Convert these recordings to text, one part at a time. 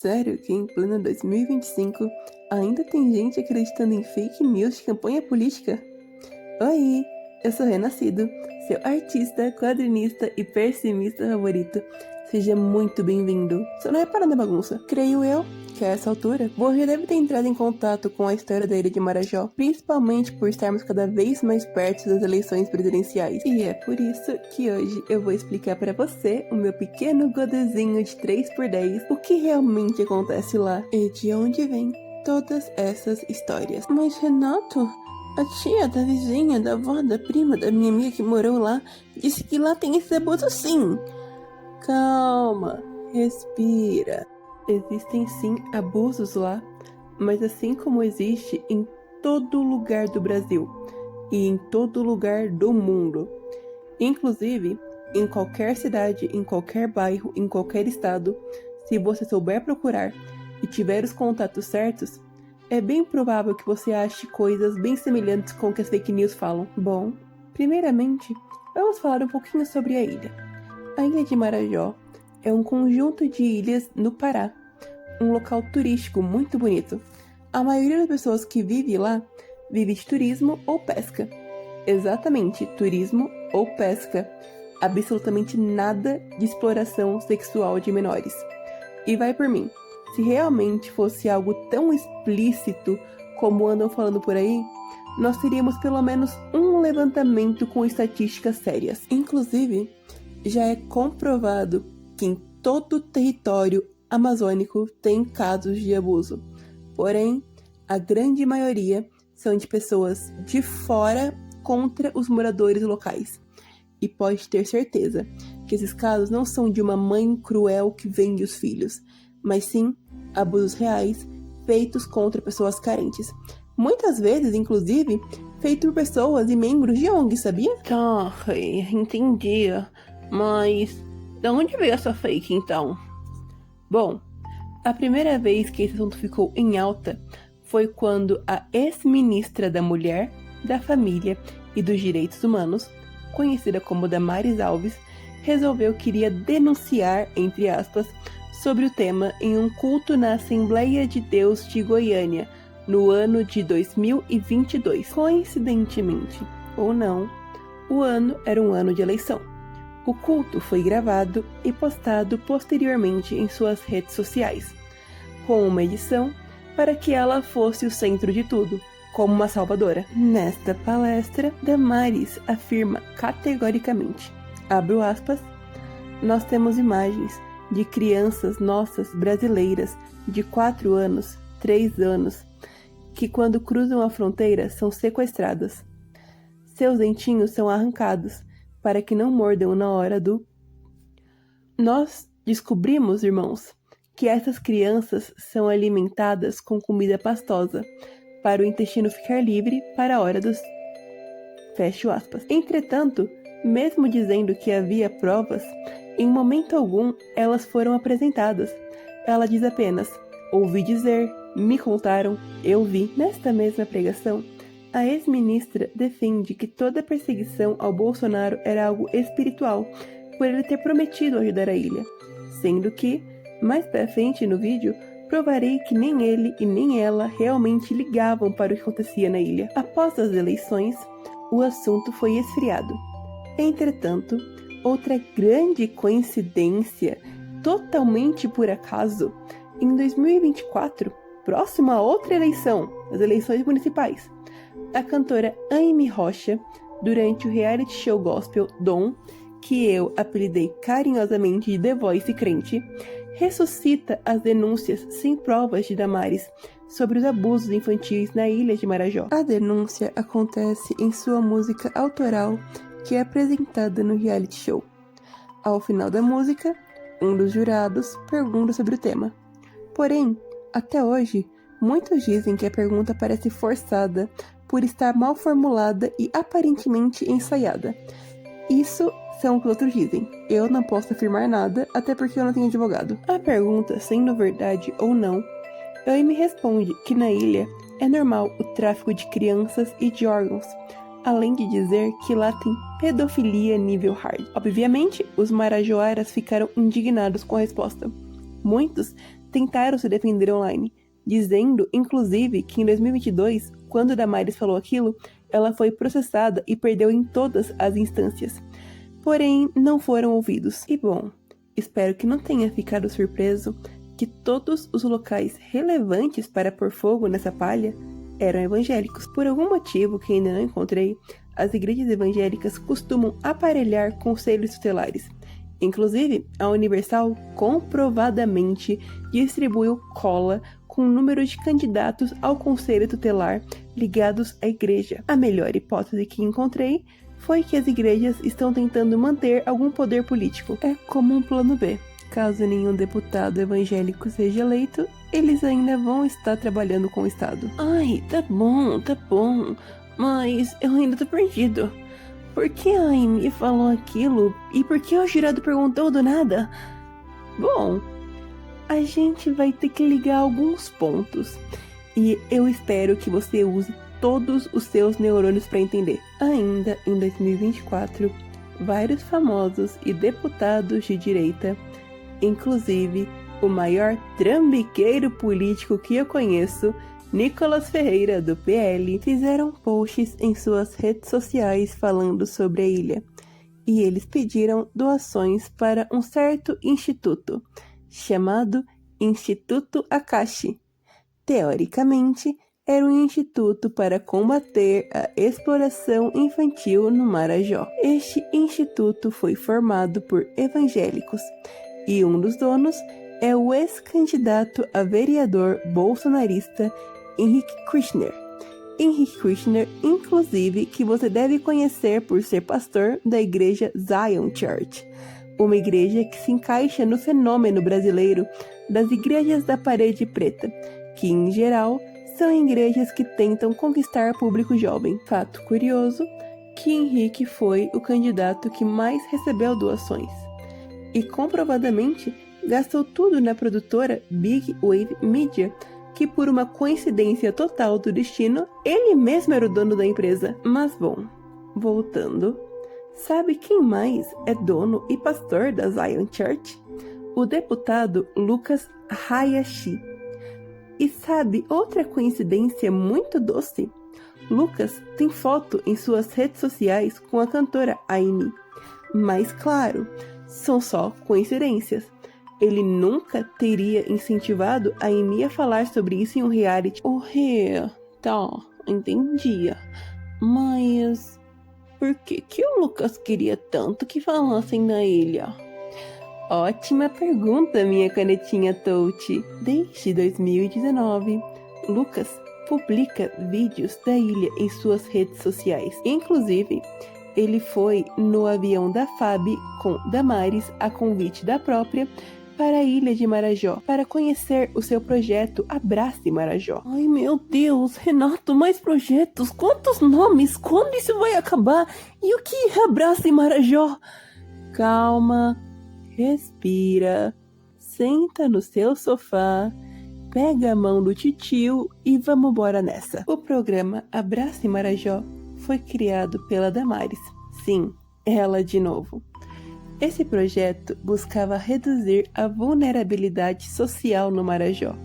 Sério que em pleno 2025 ainda tem gente acreditando em fake news de campanha política? Oi, eu sou Renascido, seu artista, quadrinista e pessimista favorito. Seja muito bem-vindo. Só não repara na bagunça. Creio eu que a essa altura você deve ter entrado em contato com a história da Ilha de Marajó, principalmente por estarmos cada vez mais perto das eleições presidenciais. E é por isso que hoje eu vou explicar para você, o meu pequeno godezinho de 3x10, o que realmente acontece lá e de onde vem todas essas histórias. Mas Renato, a tia da vizinha, da avó, da prima, da minha amiga que morou lá, disse que lá tem esse abuso sim. Calma, respira. Existem sim abusos lá, mas assim como existe em todo lugar do Brasil e em todo lugar do mundo. Inclusive, em qualquer cidade, em qualquer bairro, em qualquer estado, se você souber procurar e tiver os contatos certos, é bem provável que você ache coisas bem semelhantes com o que as fake news falam. Bom, primeiramente, vamos falar um pouquinho sobre a ilha. A Ilha de Marajó é um conjunto de ilhas no Pará, um local turístico muito bonito. A maioria das pessoas que vive lá vive de turismo ou pesca. Exatamente, turismo ou pesca. Absolutamente nada de exploração sexual de menores. E vai por mim, se realmente fosse algo tão explícito como andam falando por aí, nós teríamos pelo menos um levantamento com estatísticas sérias. Inclusive, já é comprovado que em todo o território amazônico tem casos de abuso. Porém, a grande maioria são de pessoas de fora contra os moradores locais. E pode ter certeza que esses casos não são de uma mãe cruel que vende os filhos, mas sim abusos reais feitos contra pessoas carentes. Muitas vezes, inclusive, feito por pessoas e membros de ONG, sabia? Tá, entendi. Mas de onde veio essa fake então? Bom, a primeira vez que esse assunto ficou em alta foi quando a ex-ministra da Mulher, da Família e dos Direitos Humanos, conhecida como Damares Alves, resolveu que iria denunciar, entre aspas, sobre o tema em um culto na Assembleia de Deus de Goiânia, no ano de 2022. Coincidentemente, ou não, o ano era um ano de eleição. O culto foi gravado e postado posteriormente em suas redes sociais, com uma edição para que ela fosse o centro de tudo, como uma salvadora. Nesta palestra, Damares afirma categoricamente, abro aspas, nós temos imagens de crianças nossas brasileiras de 4 anos, 3 anos, que quando cruzam a fronteira são sequestradas. Seus dentinhos são arrancados, para que não mordam na hora do... Nós descobrimos, irmãos, que essas crianças são alimentadas com comida pastosa, para o intestino ficar livre para a hora dos... Fecho aspas. Entretanto, mesmo dizendo que havia provas, em momento algum elas foram apresentadas. Ela diz apenas, ouvi dizer, me contaram, eu vi. Nesta mesma pregação, a ex-ministra defende que toda perseguição ao Bolsonaro era algo espiritual, por ele ter prometido ajudar a ilha, sendo que, mais pra frente no vídeo, provarei que nem ele e nem ela realmente ligavam para o que acontecia na ilha. Após as eleições, o assunto foi esfriado. Entretanto, outra grande coincidência, totalmente por acaso, em 2024, próximo a outra eleição, as eleições municipais, a cantora Amy Rocha, durante o reality show gospel Dom, que eu apelidei carinhosamente de The Voice Crente, ressuscita as denúncias sem provas de Damares sobre os abusos infantis na ilha de Marajó. A denúncia acontece em sua música autoral, que é apresentada no reality show. Ao final da música, um dos jurados pergunta sobre o tema. Porém, até hoje, muitos dizem que a pergunta parece forçada por estar mal formulada e aparentemente ensaiada. Isso são o que outros dizem. Eu não posso afirmar nada, até porque eu não tenho advogado. A pergunta, sendo verdade ou não, ele me responde que na ilha é normal o tráfico de crianças e de órgãos, além de dizer que lá tem pedofilia nível hard. Obviamente, os marajoaras ficaram indignados com a resposta. Muitos tentaram se defender online, dizendo, inclusive, que em 2022, quando Damares falou aquilo, ela foi processada e perdeu em todas as instâncias. Porém, não foram ouvidos. E bom, espero que não tenha ficado surpreso que todos os locais relevantes para pôr fogo nessa palha eram evangélicos. Por algum motivo que ainda não encontrei, as igrejas evangélicas costumam aparelhar conselhos tutelares. Inclusive, a Universal comprovadamente distribuiu cola com o número de candidatos ao conselho tutelar ligados à igreja. A melhor hipótese que encontrei foi que as igrejas estão tentando manter algum poder político. É como um plano B. Caso nenhum deputado evangélico seja eleito, eles ainda vão estar trabalhando com o Estado. Ai, tá bom, mas eu ainda tô perdido. Por que a Amy falou aquilo e por que o jurado perguntou do nada? Bom, a gente vai ter que ligar alguns pontos e eu espero que você use todos os seus neurônios para entender. Ainda em 2024, vários famosos e deputados de direita, inclusive o maior trambiqueiro político que eu conheço, Nicolas Ferreira, do PL, fizeram posts em suas redes sociais falando sobre a ilha. E eles pediram doações para um certo instituto, chamado Instituto Akashi. Teoricamente, era um instituto para combater a exploração infantil no Marajó. Este instituto foi formado por evangélicos, e um dos donos é o ex-candidato a vereador bolsonarista Henrique Kirchner. Henrique Kirchner, inclusive, que você deve conhecer por ser pastor da igreja Zion Church, uma igreja que se encaixa no fenômeno brasileiro das igrejas da parede preta, que, em geral, são igrejas que tentam conquistar público jovem. Fato curioso, que Henrique foi o candidato que mais recebeu doações. E, comprovadamente, gastou tudo na produtora Big Wave Media, que por uma coincidência total do destino, ele mesmo era o dono da empresa. Mas bom, voltando, sabe quem mais é dono e pastor da Zion Church? O deputado Lucas Hayashi. E sabe outra coincidência muito doce? Lucas tem foto em suas redes sociais com a cantora Amy. Mas claro, são só coincidências. Ele nunca teria incentivado a Amy a falar sobre isso em um reality. Tá, entendia. Mas por que o Lucas queria tanto que falassem da ilha? Ótima pergunta, minha canetinha touch. Desde 2019, Lucas publica vídeos da ilha em suas redes sociais. Inclusive, ele foi no avião da FAB com Damares a convite da própria para a ilha de Marajó, para conhecer o seu projeto Abrace Marajó. Ai meu Deus, Renato, mais projetos? Quantos nomes? Quando isso vai acabar? E o que é Abrace Marajó? Calma, respira, senta no seu sofá, pega a mão do titio e vamos embora nessa. O programa Abrace Marajó foi criado pela Damares. Sim, ela de novo. Esse projeto buscava reduzir a vulnerabilidade social no Marajó.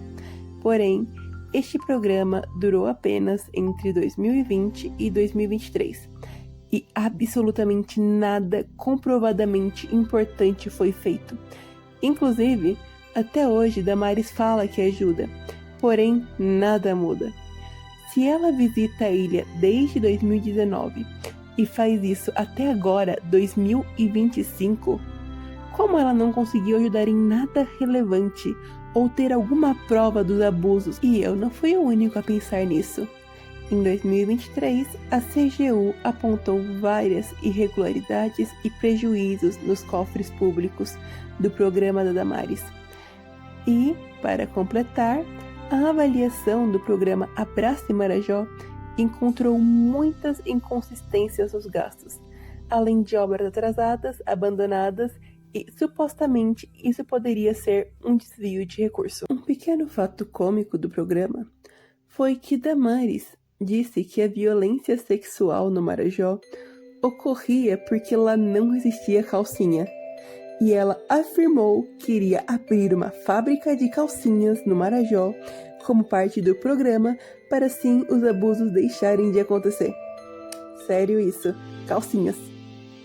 Porém, este programa durou apenas entre 2020 e 2023. E absolutamente nada comprovadamente importante foi feito. Inclusive, até hoje Damares fala que ajuda, porém nada muda. Se ela visita a ilha desde 2019 e faz isso até agora, 2025, como ela não conseguiu ajudar em nada relevante ou ter alguma prova dos abusos? E eu não fui o único a pensar nisso. Em 2023, a CGU apontou várias irregularidades e prejuízos nos cofres públicos do programa da Damares. E, para completar, a avaliação do programa Abrace Marajó encontrou muitas inconsistências nos gastos, além de obras atrasadas, abandonadas e, supostamente, isso poderia ser um desvio de recurso. Um pequeno fato cômico do programa foi que Damares disse que a violência sexual no Marajó ocorria porque lá não existia calcinha. e ela afirmou que iria abrir uma fábrica de calcinhas no Marajó como parte do programa para assim os abusos deixarem de acontecer. Sério isso, calcinhas.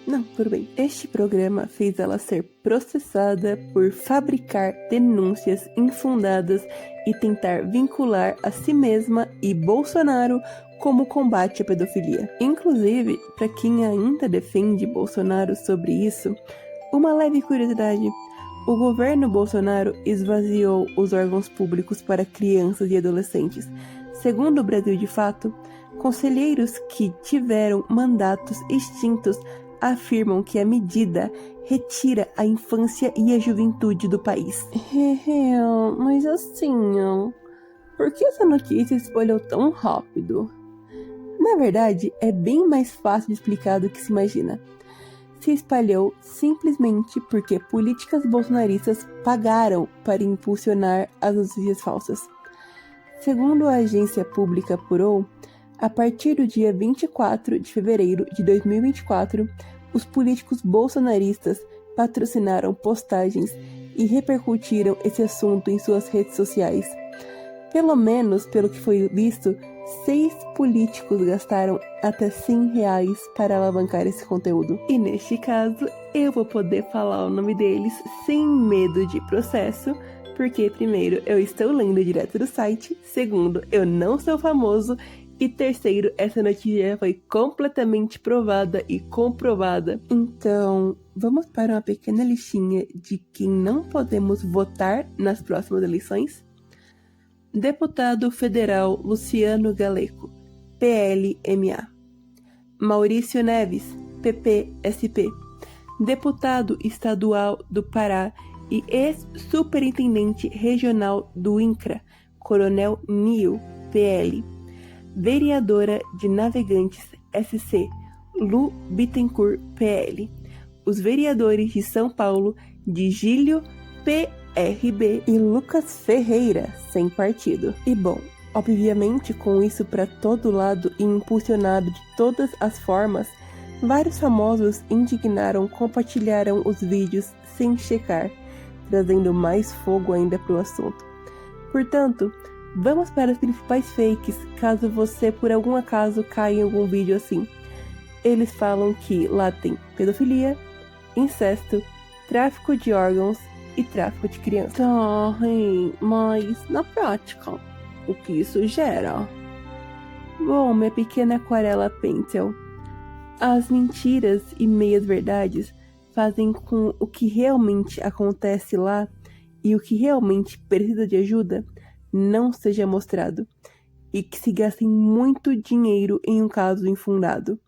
Não, tudo bem. Este programa fez ela ser processada por fabricar denúncias infundadas e tentar vincular a si mesma e Bolsonaro como combate à pedofilia. Inclusive, para quem ainda defende Bolsonaro sobre isso, uma leve curiosidade: o governo Bolsonaro esvaziou os órgãos públicos para crianças e adolescentes. Segundo o Brasil de Fato, conselheiros que tiveram mandatos extintos afirmam que a medida retira a infância e a juventude do país. Mas assim, por que essa notícia espalhou tão rápido? Na verdade, é bem mais fácil de explicar do que se imagina. Se espalhou simplesmente porque políticas bolsonaristas pagaram para impulsionar as notícias falsas. Segundo a agência pública Apurou, a partir do dia 24 de fevereiro de 2024, os políticos bolsonaristas patrocinaram postagens e repercutiram esse assunto em suas redes sociais. Pelo menos, pelo que foi visto, 6 políticos gastaram até R$100 para alavancar esse conteúdo. E neste caso, eu vou poder falar o nome deles sem medo de processo, porque primeiro, eu estou lendo direto do site, segundo, eu não sou famoso, e terceiro, essa notícia foi completamente provada e comprovada. Então, vamos para uma pequena listinha de quem não podemos votar nas próximas eleições? Deputado Federal Luciano Galeco, PLMA. Maurício Neves, PPSP. Deputado Estadual do Pará e ex-superintendente regional do INCRA, Coronel Nil, PL. Vereadora de Navegantes, SC, Lu Bittencourt, PL. Os vereadores de São Paulo, Digílio, PRB e Lucas Ferreira, sem partido. E bom, obviamente com isso para todo lado e impulsionado de todas as formas, vários famosos indignaram, compartilharam os vídeos sem checar, trazendo mais fogo ainda para o assunto. Portanto, vamos para as principais fakes, caso você por algum acaso caia em algum vídeo assim. Eles falam que lá tem pedofilia, incesto, tráfico de órgãos e tráfico de crianças. Mas na prática, o que isso gera? Bom, minha pequena aquarela pencil, as mentiras e meias-verdades fazem com o que realmente acontece lá e o que realmente precisa de ajuda não seja mostrado, e que se gastem muito dinheiro em um caso infundado.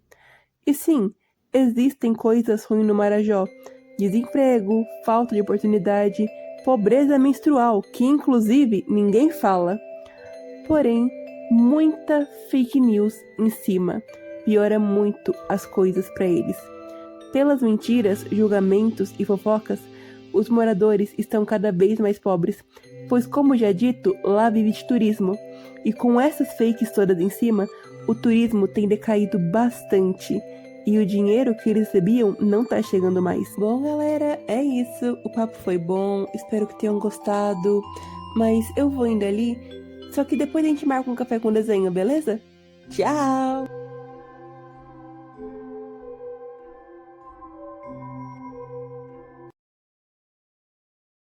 E sim, existem coisas ruins no Marajó: desemprego, falta de oportunidade, pobreza menstrual, que inclusive ninguém fala. Porém, muita fake news em cima piora muito as coisas para eles. Pelas mentiras, julgamentos e fofocas, os moradores estão cada vez mais pobres, pois, como já dito, lá vive de turismo, e com essas fakes todas em cima, o turismo tem decaído bastante, e o dinheiro que eles recebiam não tá chegando mais. Bom, galera, é isso, o papo foi bom, espero que tenham gostado, mas eu vou indo ali, só que depois a gente marca um café com desenho, beleza? Tchau!